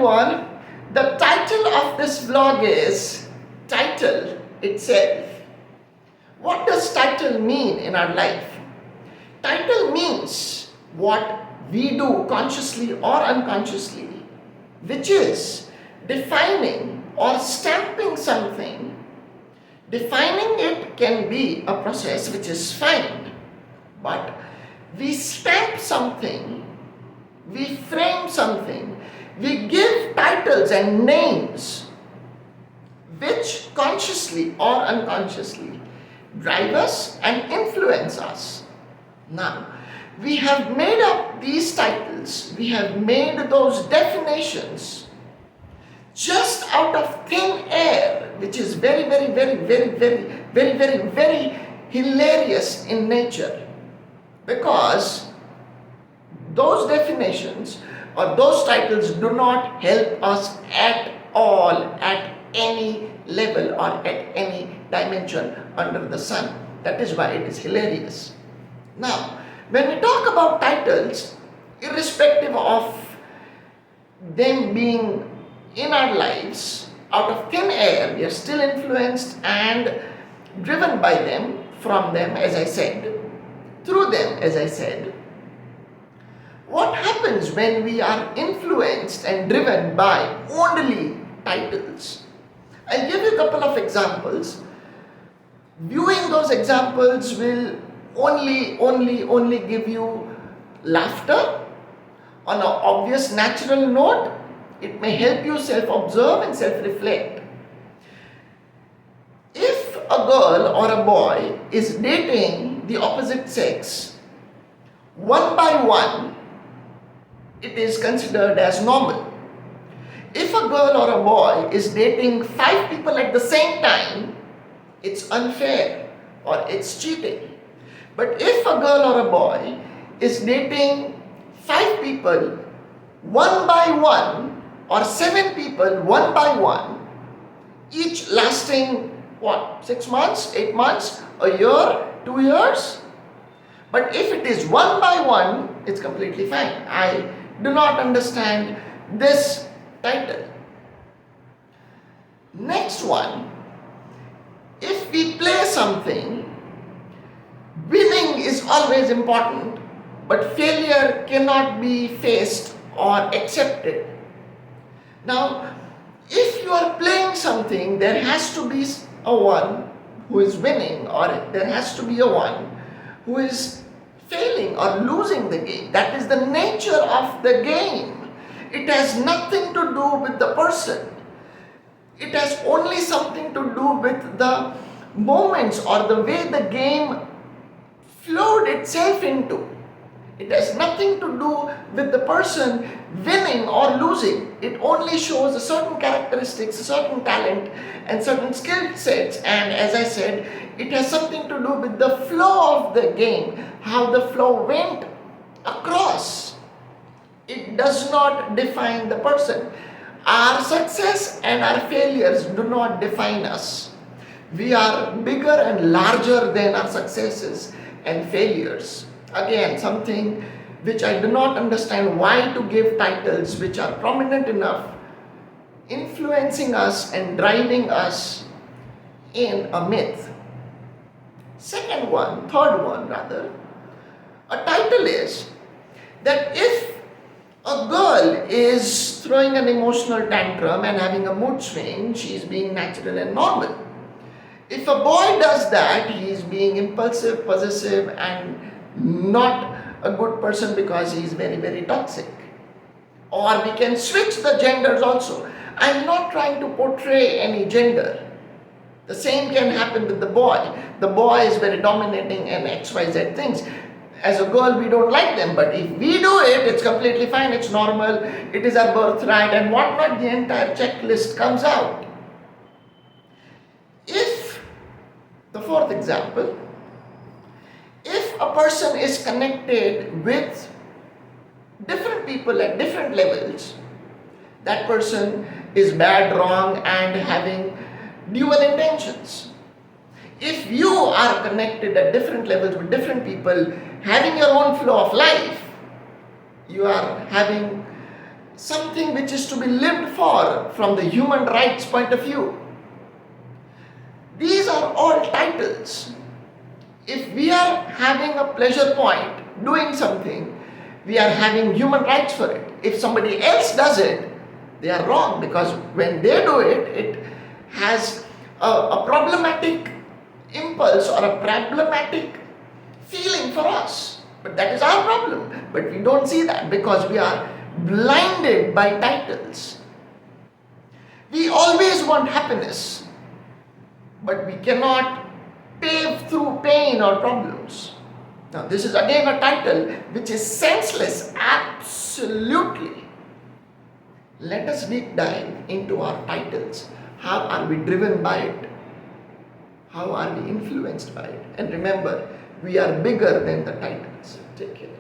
everyone. The title of this vlog is title itself. What does title mean in our life? Title means what we do consciously or unconsciously, which is defining or stamping something. Defining it can be a process which is fine, but we stamp something, we frame something, we give titles and names which consciously or unconsciously drive us and influence us. Now, we have made up these titles, we have made those definitions just out of thin air, which is very hilarious in nature, because those definitions or those titles do not help us at all at any level or at any dimension under the sun. That is why it is hilarious. Now, when we talk about titles, irrespective of them being in our lives, out of thin air, we are still influenced and driven by them, from them, as I said, through them, as I said. What happens when we are influenced and driven by only titles? I'll give you a couple of examples. Viewing those examples will only give you laughter on an obvious natural note. It may help you self-observe and self-reflect. If a girl or a boy is dating the opposite sex, one by one, it is considered as normal. If a girl or a boy is dating 5 people at the same time, it's unfair or it's cheating. But if a girl or a boy is dating 5 people one by one, or 7 people one by one, each lasting 6 months, 8 months, a year, 2 years? But if it is one by one, it's completely fine. I do not understand this title. Next one, if we play something, winning is always important, but failure cannot be faced or accepted. Now, if you are playing something, there has to be a one who is winning, or there has to be a one who is failing or losing the game. That is the nature of the game. It has nothing to do with the person. It has only something to do with the moments or the way the game flowed itself into. It has nothing to do with the person winning or losing. It only shows a certain characteristics, a certain talent, and certain skill sets. And as I said, it has something to do with the flow of the game, how the flow went across. It does not define the person. Our success and our failures do not define us. We are bigger and larger than our successes and failures. Again, something which I do not understand, why to give titles which are prominent enough, influencing us and driving us in a myth. Third one rather, a title is that if a girl is throwing an emotional tantrum and having a mood swing, she is being natural and normal. If a boy does that, he is being impulsive, possessive, and not a good person because he is very toxic. Or we can switch the genders also. I am not trying to portray any gender. The same can happen with the boy. The boy is very dominating and XYZ things. As a girl, we don't like them, but if we do it, it's completely fine, it's normal, it is our birthright and whatnot, the entire checklist comes out. If, the fourth example, if a person is connected with different people at different levels, that person is bad, wrong, and having dual intentions. If you are connected at different levels with different people, having your own flow of life, you are having something which is to be lived for from the human rights point of view. These are all titles. If we are having a pleasure point doing something, we are having human rights for it. If somebody else does it, they are wrong, because when they do it, it has a problematic impulse or a problematic feeling for us. But that is our problem. But we don't see that because we are blinded by titles. We always want happiness, but we cannot pave through pain or problems. Now, this is again a title which is senseless, absolutely. Let us deep dive into our titles. How are we driven by it? How are we influenced by it? And remember, we are bigger than the titles. Take care.